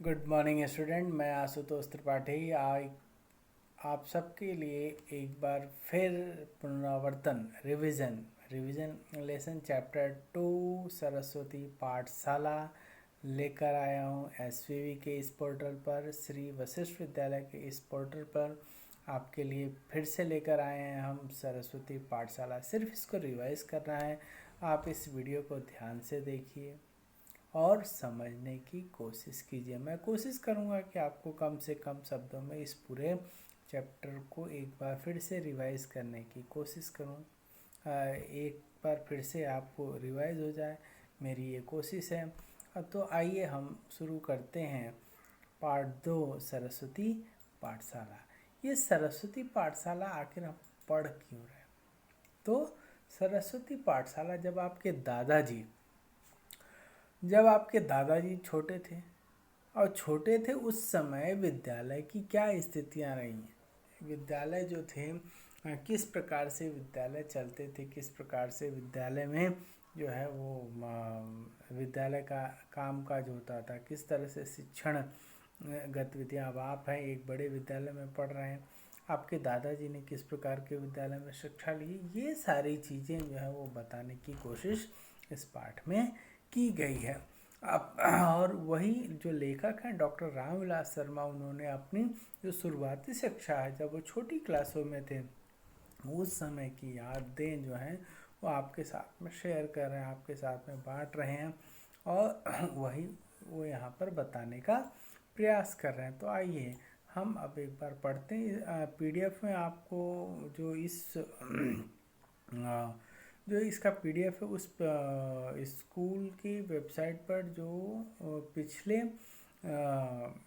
Good morning student. मैं आशुतोष त्रिपाठी आप सबके लिए एक बार फिर पुनरावर्तन रिवीजन लेसन चैप्टर 2 सरस्वती पाठशाला लेकर आया हूँ। एसवीवी के इस पोर्टल पर, श्री वशिष्ठ विद्यालय के इस पोर्टल पर आपके लिए फिर से लेकर आए हैं हम सरस्वती पाठशाला। सिर्फ इसको रिवाइज करना है। आप इस वीडियो को ध्यान से देखिए और समझने की कोशिश कीजिए। मैं कोशिश करूंगा कि आपको कम से कम शब्दों में इस पूरे चैप्टर को एक बार फिर से रिवाइज करने की कोशिश करूं। एक बार फिर से आपको रिवाइज हो जाए, मेरी ये कोशिश है। तो आइए हम शुरू करते हैं पार्ट 2 सरस्वती पाठशाला। ये सरस्वती पाठशाला आखिर हम पढ़ क्यों रहे? तो सरस्वती पाठशाला जब आपके दादाजी छोटे थे और छोटे थे उस समय विद्यालय की क्या स्थितियां रही हैं, विद्यालय जो थे किस प्रकार से विद्यालय चलते थे, किस प्रकार से विद्यालय में जो है वो विद्यालय का कामकाज होता था, किस तरह से शिक्षण गतिविधियाँ। अब आप हैं एक बड़े विद्यालय में पढ़ रहे हैं, आपके दादाजी ने किस प्रकार के विद्यालय में शिक्षा ली, ये सारी चीज़ें जो है वो बताने की कोशिश इस पाठ में की गई है। अब और वही जो लेखक हैं डॉक्टर रामविलास शर्मा, उन्होंने अपनी जो शुरुआती शिक्षा है जब वो छोटी क्लासों में थे उस समय की यादें जो हैं वो आपके साथ में शेयर कर रहे हैं, आपके साथ में बांट रहे हैं और वही वो यहाँ पर बताने का प्रयास कर रहे हैं। तो आइए हम अब एक बार पढ़ते हैं। पीडीएफ में आपको जो इसका पीडीएफ है उस स्कूल की वेबसाइट पर जो पिछले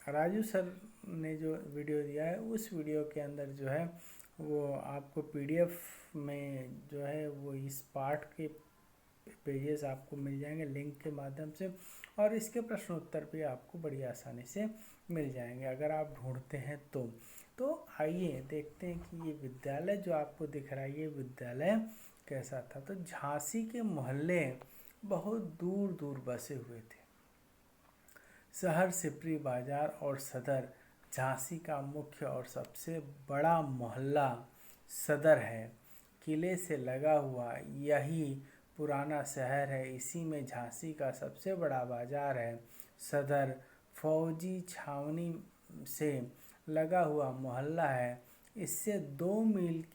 राजू सर ने जो वीडियो दिया है उस वीडियो के अंदर जो है वो आपको पीडीएफ में जो है वो इस पाठ के पेजेस आपको मिल जाएंगे लिंक के माध्यम से, और इसके प्रश्न उत्तर भी आपको बड़ी आसानी से मिल जाएंगे अगर आप ढूंढते हैं तो आइए देखते हैं कि ये विद्यालय जो आपको दिख रहा है ये विद्यालय कैसा था। तो झांसी के मोहल्ले बहुत दूर दूर बसे हुए थे। शहर, सिपरी बाजार और सदर झांसी का मुख्य और सबसे बड़ा मोहल्ला सदर है। किले से लगा हुआ यही पुराना शहर है। इसी में झांसी का सबसे बड़ा बाजार है। सदर फौजी छावनी से लगा हुआ मोहल्ला है। इससे 2 मील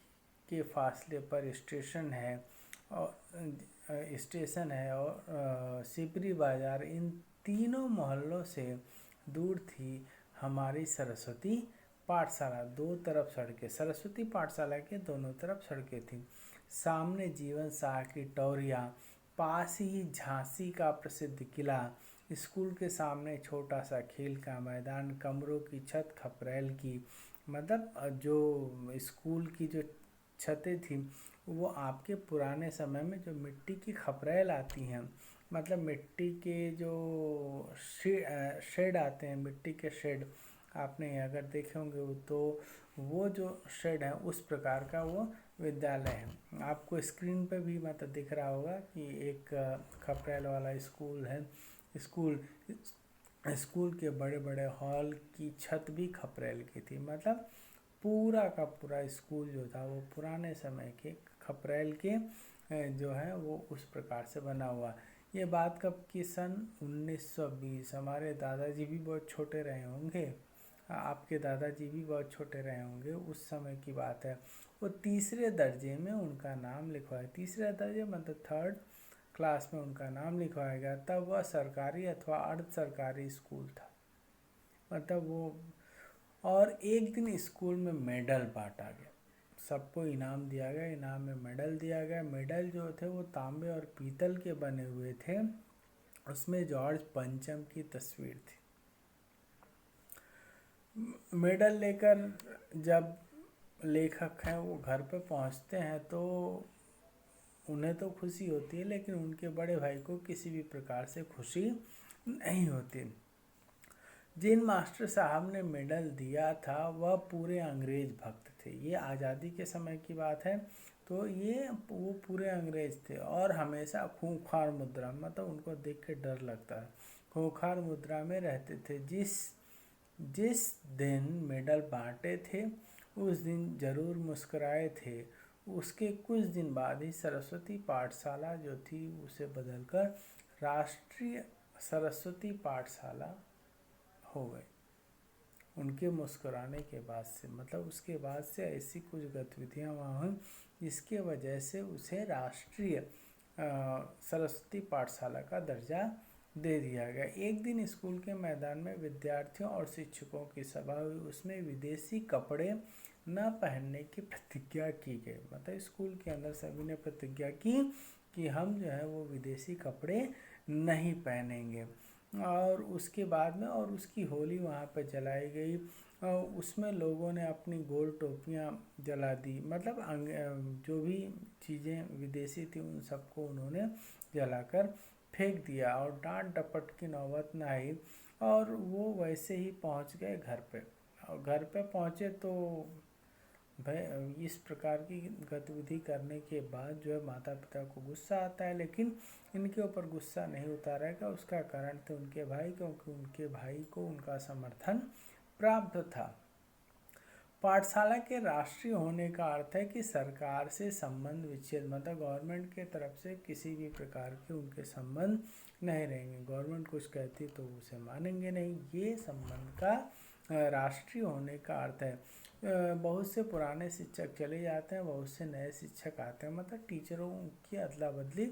के फासले पर स्टेशन है और सिपरी बाजार। इन तीनों मोहल्लों से दूर थी हमारी सरस्वती पाठशाला। 2 तरफ सड़कें, सरस्वती पाठशाला के दोनों तरफ सड़कें थीं। सामने जीवन शाह की टोरिया, पास ही झांसी का प्रसिद्ध किला। स्कूल के सामने छोटा सा खेल का मैदान, कमरों की छत खपरेल की, मतलब जो स्कूल की जो छतें थी वो आपके पुराने समय में जो मिट्टी की खपरेल आती हैं, मतलब मिट्टी के जो शेड आते हैं, मिट्टी के शेड आपने अगर देखे होंगे तो वो जो शेड है उस प्रकार का वो विद्यालय है। आपको स्क्रीन पे भी मतलब दिख रहा होगा कि एक खपरेल वाला स्कूल है। स्कूल के बड़े बड़े हॉल की छत भी खपरेल की थी, मतलब पूरा का पूरा स्कूल जो था वो पुराने समय के खपरेल के जो है वो उस प्रकार से बना हुआ। ये बात कब की? सन 1920। हमारे दादाजी भी बहुत छोटे रहे होंगे, आपके दादाजी भी बहुत छोटे रहे होंगे, उस समय की बात है। वो तीसरे दर्जे में उनका नाम लिखवाया, तीसरे दर्जे मतलब 3rd क्लास में उनका नाम लिखवाया गया। तब वह सरकारी अथवा अर्ध सरकारी स्कूल था, मतलब वो। और एक दिन स्कूल में मेडल बांटा गया, सबको इनाम दिया गया, इनाम में मेडल दिया गया। मेडल जो थे वो तांबे और पीतल के बने हुए थे, उसमें जॉर्ज पंचम की तस्वीर थी। मेडल लेकर जब लेखक हैं वो घर पे पहुंचते हैं तो उन्हें तो खुशी होती है, लेकिन उनके बड़े भाई को किसी भी प्रकार से खुशी नहीं होती। जिन मास्टर साहब ने मेडल दिया था वह पूरे अंग्रेज भक्त थे। ये आज़ादी के समय की बात है, तो वो पूरे अंग्रेज थे और हमेशा खूंखार मुद्रा, मतलब उनको देख के डर लगता है। खोखार मुद्रा में रहते थे। जिस जिस दिन मेडल बांटे थे उस दिन जरूर मुस्कुराए थे। उसके कुछ दिन बाद ही सरस्वती पाठशाला जो थी उसे बदलकर राष्ट्रीय सरस्वती पाठशाला हो गई। उनके मुस्कुराने के बाद से, मतलब उसके बाद से ऐसी कुछ गतिविधियाँ वहाँ हुई जिसके वजह से उसे राष्ट्रीय सरस्वती पाठशाला का दर्जा दे दिया गया। एक दिन स्कूल के मैदान में विद्यार्थियों और शिक्षकों की सभा हुई। उसमें विदेशी कपड़े न पहनने की प्रतिज्ञा की गई। मतलब स्कूल के अंदर सभी ने प्रतिज्ञा की कि हम जो है वो विदेशी कपड़े नहीं पहनेंगे। और उसके बाद में और उसकी होली वहाँ पर जलाई गई। उसमें लोगों ने अपनी गोल टोपियाँ जला दी। मतलब जो भी चीज़ें विदेशी थी उन सबको उन्होंने जलाकर फेंक दिया और डांट डपट की नौबत न आई। और वो वैसे ही पहुँच गए घर पे। और घर पे पहुँचे तो भाई इस प्रकार की गतिविधि करने के बाद जो है माता पिता को गुस्सा आता है, लेकिन इनके ऊपर गुस्सा नहीं उतारा गया। उसका कारण थे उनके भाई, क्योंकि उनके भाई को उनका समर्थन प्राप्त था। पाठशाला के राष्ट्रीय होने का अर्थ है कि सरकार से संबंध विच्छेद, मतलब गवर्नमेंट के तरफ से किसी भी प्रकार के उनके संबंध नहीं रहेंगे। गवर्नमेंट कुछ कहती तो उसे मानेंगे नहीं। ये संबंध का राष्ट्रीय होने का अर्थ है। बहुत से पुराने शिक्षक चले जाते हैं, बहुत से नए शिक्षक आते हैं। मतलब टीचरों की अदला बदली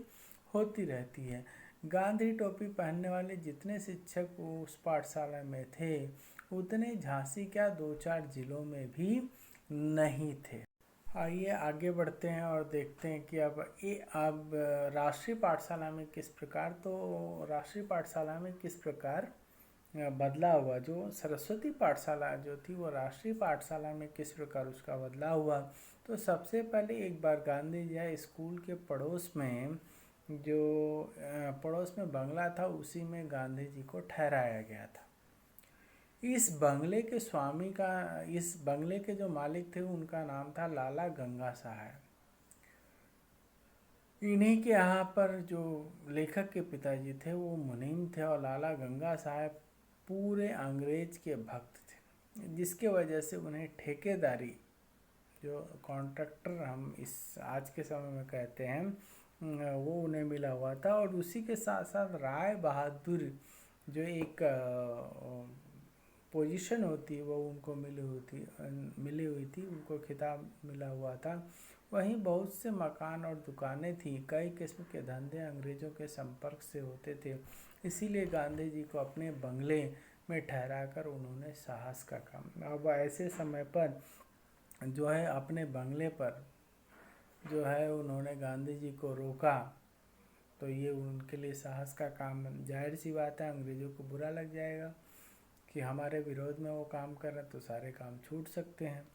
होती रहती है। गांधी टोपी पहनने वाले जितने शिक्षक उस पाठशाला में थे उतने झांसी क्या 2-4 जिलों में भी नहीं थे। आइए आगे बढ़ते हैं और देखते हैं कि अब राष्ट्रीय पाठशाला में किस प्रकार, तो राष्ट्रीय पाठशाला में किस प्रकार बदलाव हुआ। जो सरस्वती पाठशाला जो थी वो राष्ट्रीय पाठशाला में किस प्रकार उसका बदलाव हुआ। तो सबसे पहले एक बार गांधी जी स्कूल के पड़ोस में बंगला था, उसी में गांधी जी को ठहराया गया था। इस बंगले के जो मालिक थे उनका नाम था लाला गंगा साहब। इन्हीं के यहाँ पर जो लेखक के पिताजी थे वो मुनीम थे और लाला गंगा साहब पूरे अंग्रेज के भक्त थे, जिसके वजह से उन्हें ठेकेदारी, जो कॉन्ट्रैक्टर हम इस आज के समय में कहते हैं, वो उन्हें मिला हुआ था। और उसी के साथ साथ राय बहादुर जो एक पोजीशन होती है वो उनको मिली हुई थी, उनको खिताब मिला हुआ था। वहीं बहुत से मकान और दुकानें थी। कई किस्म के धंधे अंग्रेज़ों के संपर्क से होते थे। इसीलिए गांधी जी को अपने बंगले में ठहराकर उन्होंने साहस का काम। अब ऐसे समय पर जो है अपने बंगले पर जो है उन्होंने गांधी जी को रोका, तो ये उनके लिए साहस का काम। जाहिर सी बात है अंग्रेज़ों को बुरा लग जाएगा कि हमारे विरोध में वो काम कर रहे हैं, तो सारे काम छूट सकते हैं।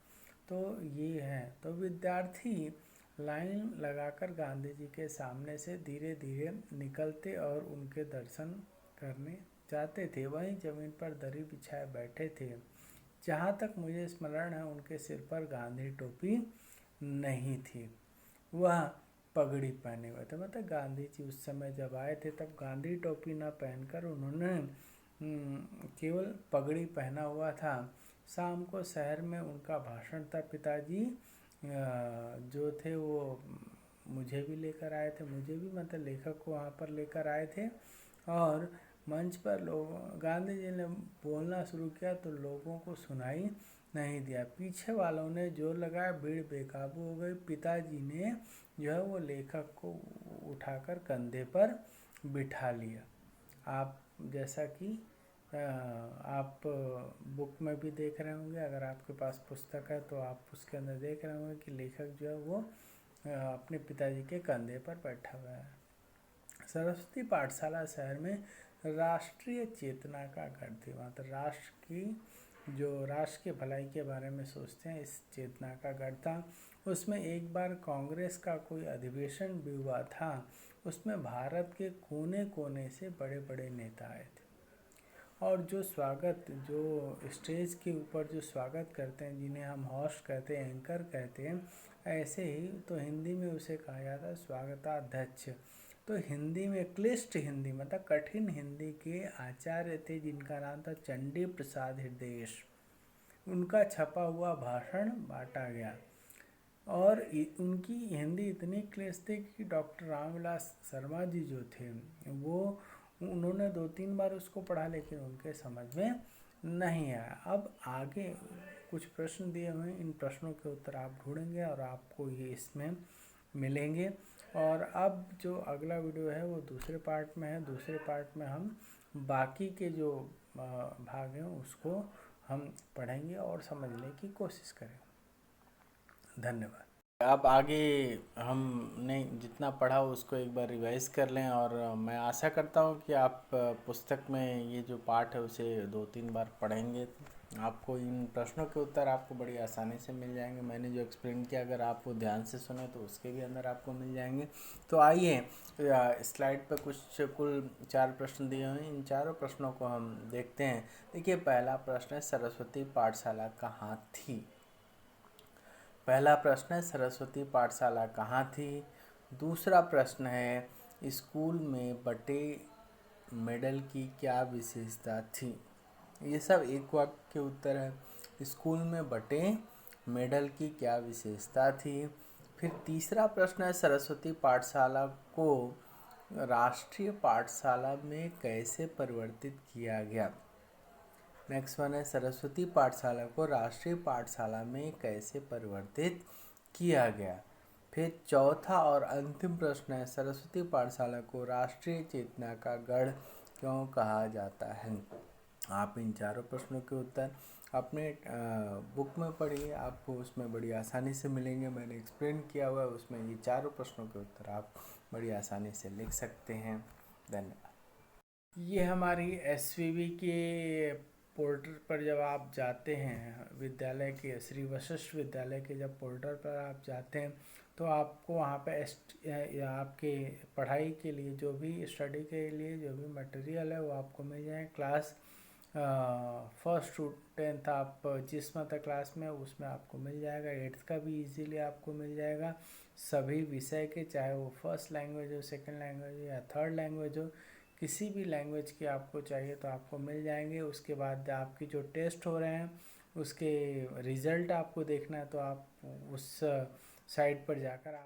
तो ये है। तो विद्यार्थी लाइन लगाकर गांधी जी के सामने से धीरे धीरे निकलते और उनके दर्शन करने जाते थे। वहीं ज़मीन पर दरी बिछाए बैठे थे। जहाँ तक मुझे स्मरण है उनके सिर पर गांधी टोपी नहीं थी, वह पगड़ी पहने हुए थे। मतलब गांधी जी उस समय जब आए थे तब गांधी टोपी न पहनकर उन्होंने केवल पगड़ी पहना हुआ था। शाम को शहर में उनका भाषण था। पिताजी जो थे वो मुझे भी लेकर आए थे, मुझे भी मतलब लेखक को वहाँ पर लेकर आए थे। और मंच पर गांधी जी ने बोलना शुरू किया तो लोगों को सुनाई नहीं दिया। पीछे वालों ने जोर लगाया, भीड़ बेकाबू हो गई। पिताजी ने जो है वो लेखक को उठाकर कंधे पर बिठा लिया। आप जैसा कि आप बुक में भी देख रहे होंगे, अगर आपके पास पुस्तक है तो आप उसके अंदर देख रहे होंगे कि लेखक जो है वो अपने पिताजी के कंधे पर बैठा हुआ है। सरस्वती पाठशाला शहर में राष्ट्रीय चेतना का गढ़ थी। मतलब राष्ट्र की भलाई के बारे में सोचते हैं, इस चेतना का गढ़ था। उसमें एक बार कांग्रेस का कोई अधिवेशन भी हुआ था। उसमें भारत के कोने कोने से बड़े बड़े नेता आए थे। और जो स्टेज के ऊपर जो स्वागत करते हैं, जिन्हें हम होस्ट कहते हैं, एंकर कहते हैं, ऐसे ही तो हिंदी में उसे कहा जाता है स्वागताध्यक्ष। तो हिंदी में क्लिष्ट हिंदी मतलब कठिन हिंदी के आचार्य थे जिनका नाम था चंडी प्रसाद हृदयेश। उनका छपा हुआ भाषण बांटा गया और उनकी हिंदी इतनी क्लिष्ट थी कि डॉक्टर रामविलास शर्मा जी जो थे वो उन्होंने 2-3 बार उसको पढ़ा लेकिन उनके समझ में नहीं आया। अब आगे कुछ प्रश्न दिए हुए हैं, इन प्रश्नों के उत्तर आप ढूंढेंगे और आपको ये इसमें मिलेंगे। और अब जो अगला वीडियो है वो दूसरे पार्ट में है। दूसरे पार्ट में हम बाकी के जो भाग हैं उसको हम पढ़ेंगे और समझने की कोशिश करेंगे। धन्यवाद। अब आगे हमने जितना पढ़ा उसको एक बार रिवाइज कर लें और मैं आशा करता हूँ कि आप पुस्तक में ये जो पाठ है उसे 2-3 बार पढ़ेंगे। आपको इन प्रश्नों के उत्तर आपको बड़ी आसानी से मिल जाएंगे। मैंने जो एक्सप्लेन किया अगर आप वो ध्यान से सुने तो उसके भी अंदर आपको मिल जाएंगे। तो आइए स्लाइड पर कुछ कुल 4 प्रश्न दिए हुए हैं, इन चारों प्रश्नों को हम देखते हैं। देखिए पहला प्रश्न है सरस्वती पाठशाला कहाँ थी। पहला प्रश्न है सरस्वती पाठशाला कहाँ थी। दूसरा प्रश्न है स्कूल में बटे मेडल की क्या विशेषता थी। ये सब एक वाक्य के उत्तर है। स्कूल में बटे मेडल की क्या विशेषता थी। फिर तीसरा प्रश्न है सरस्वती पाठशाला को राष्ट्रीय पाठशाला में कैसे परिवर्तित किया गया। नेक्स्ट वन है सरस्वती पाठशाला को राष्ट्रीय पाठशाला में कैसे परिवर्तित किया गया। फिर चौथा और अंतिम प्रश्न है सरस्वती पाठशाला को राष्ट्रीय चेतना का गढ़ क्यों कहा जाता है। आप इन चारों प्रश्नों के उत्तर अपने बुक में पढ़िए, आपको उसमें बड़ी आसानी से मिलेंगे। मैंने एक्सप्लेन किया हुआ है उसमें, ये चारों प्रश्नों के उत्तर आप बड़ी आसानी से लिख सकते हैं। धन्यवाद। ये हमारी एसवीबी के पोर्टल पर जब आप जाते हैं, विद्यालय के श्री वशिष्ठ विद्यालय के जब पोर्टल पर आप जाते हैं तो आपको वहाँ पे आपके पढ़ाई के लिए जो भी स्टडी के लिए जो भी मटेरियल है वो आपको मिल जाए। क्लास 1st to 10th आप जिस मतलब क्लास में उसमें आपको मिल जाएगा। 8th का भी इजीली आपको मिल जाएगा। सभी विषय के, चाहे वो फर्स्ट लैंग्वेज हो, सेकंड लैंग्वेज हो या थर्ड लैंग्वेज हो, किसी भी लैंग्वेज की आपको चाहिए तो आपको मिल जाएंगे। उसके बाद आपकी जो टेस्ट हो रहे हैं उसके रिज़ल्ट आपको देखना है तो आप उस साइट पर जाकर आप